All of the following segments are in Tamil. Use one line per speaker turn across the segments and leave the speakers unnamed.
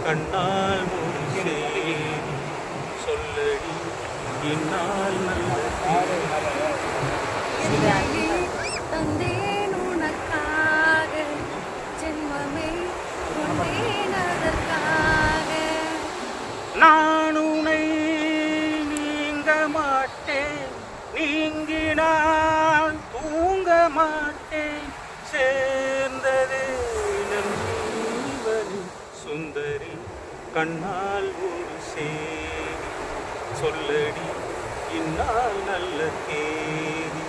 கண்ணால் ஒரு செய்தி சொல்லடி இந்நாள் நல்ல
தந்தேன் உனக்காக ஜென்மமே கொண்டேன் அதற்காக.
நான் உனை நீங்க மாட்டேன், நீங்கினால் தூங்க மாட்டேன். சேர்ந்தது நம் ஜீவனி சுந்தரி கண்ணால் ஒரு செய்தி சொல்லடி இந்நாள் நல்ல தேதி.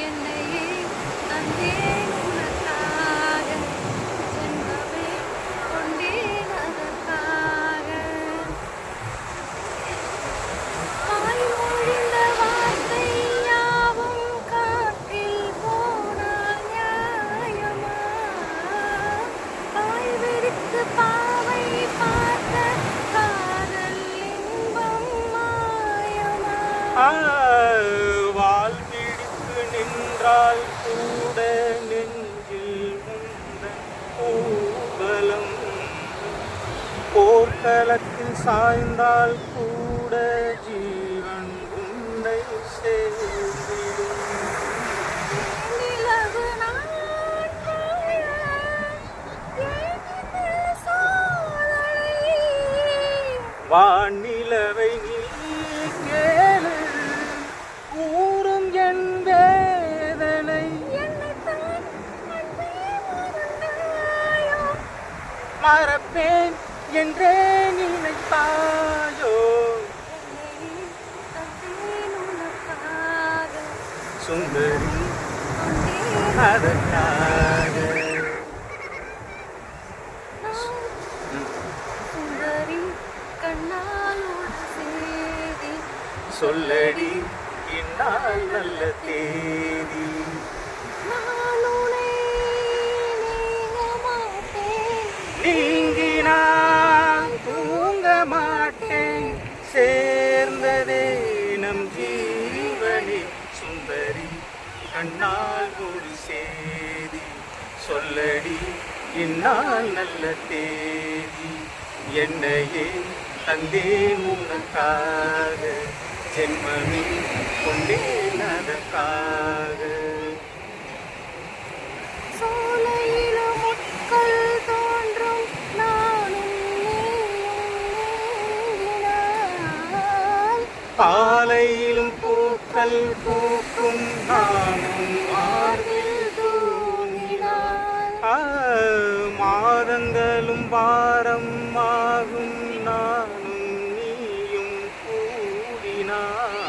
என்னையே தந்தேன் உனக்காக ஜென்மமே கொண்டேன் அதற்காக. வாய்மொழிந்த வார்த்தை யாவும் காற்றில் போனால் நியாயமா? பாய் விரித்து பாவை பார்த்த காதல் இன்பம் மாயமா?
வால் பிடித்து நின்றால் கூட நெஞ்சில் முந்தன் ஊர்வலம். போர்க்களத்தில் சாய்ந்தால் கூட ஜீவன் உன்னை சேர்ந்திடும்.
நிலவு நான் வாழ ஏங்கிது சோதனை.
வானிலவை நீ கேளு கூறும் என் வேதனை.
என்னைத்தான் அன்பே மறந்தாயோ?
மறப்பேன் என்றே நினைத்தாயோ?
என்னையே தந்தேன் உனக்காக
சுந்தரி
கொண்டேன்
அதற்காக.
நான் சுந்தரி கண்ணால் ஒரு செய்தி
சொல்லடி இந்நாள் நல்ல தேதி.
நான் உன்னை நீங்க மாட்டேன்,
நீங்கினால் தூங்க மாட்டேன். சேர்ந்ததே நம் ஜீவனி சுந்தரி கண்ணால் ஒரு செய்தி சொல்லடி இந்நாள் நல்ல தேதி. என்னையே தந்தேன் உனக்காக ஜென்மமே கொண்டேன் அதற்காக.
சோலையிலும் முட்கள் தோன்றும் நானும் நீங்கினால்.
பாலையிலும் பூக்கள் பூக்கும் நானும் மார்பில் தூங்கினாள். மாதங்களும் வாரம் ஆகும் நானும் நீயும் கூடினாள்.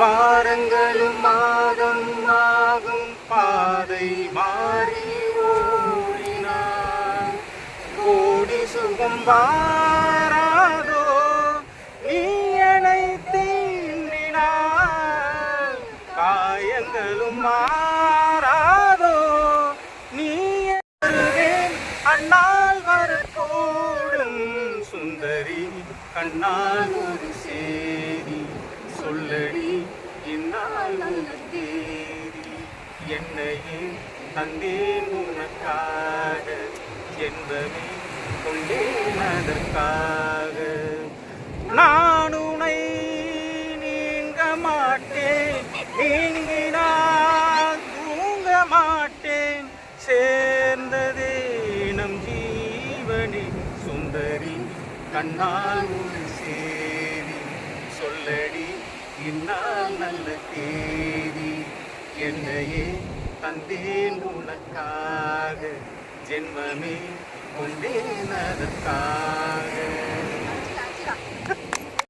வாரங்களும் மாதம் ஆகும் பாதை மாறி ஓடினாள். கோடி சுகம் வாராதோ நீ என்னை தீண்டினாள். காயங்களும் மாறாதோ நீ வருவேன் அந்நாள் வரக்கூடும். சுந்தரி கண்ணால் ஒரு சேரி சொல்லடி இந்நாள் நல்ல தேதி. என்னையே தந்தேன் உனக்காக ஜென்மமே கொண்டேன் அதற்காக. நான் உனை நீங்க மாட்டேன், நீங்கினால் தூங்க மாட்டேன். சேர்ந்ததே நம் ஜீவனி சுந்தரி கண்ணால் ஒரு சேரி சொல்லடி இந்நாள் நல்ல தேதி. என்னையே தந்தேன் உனக்காக ஜென்மமே கொண்டேன் அதற்காக.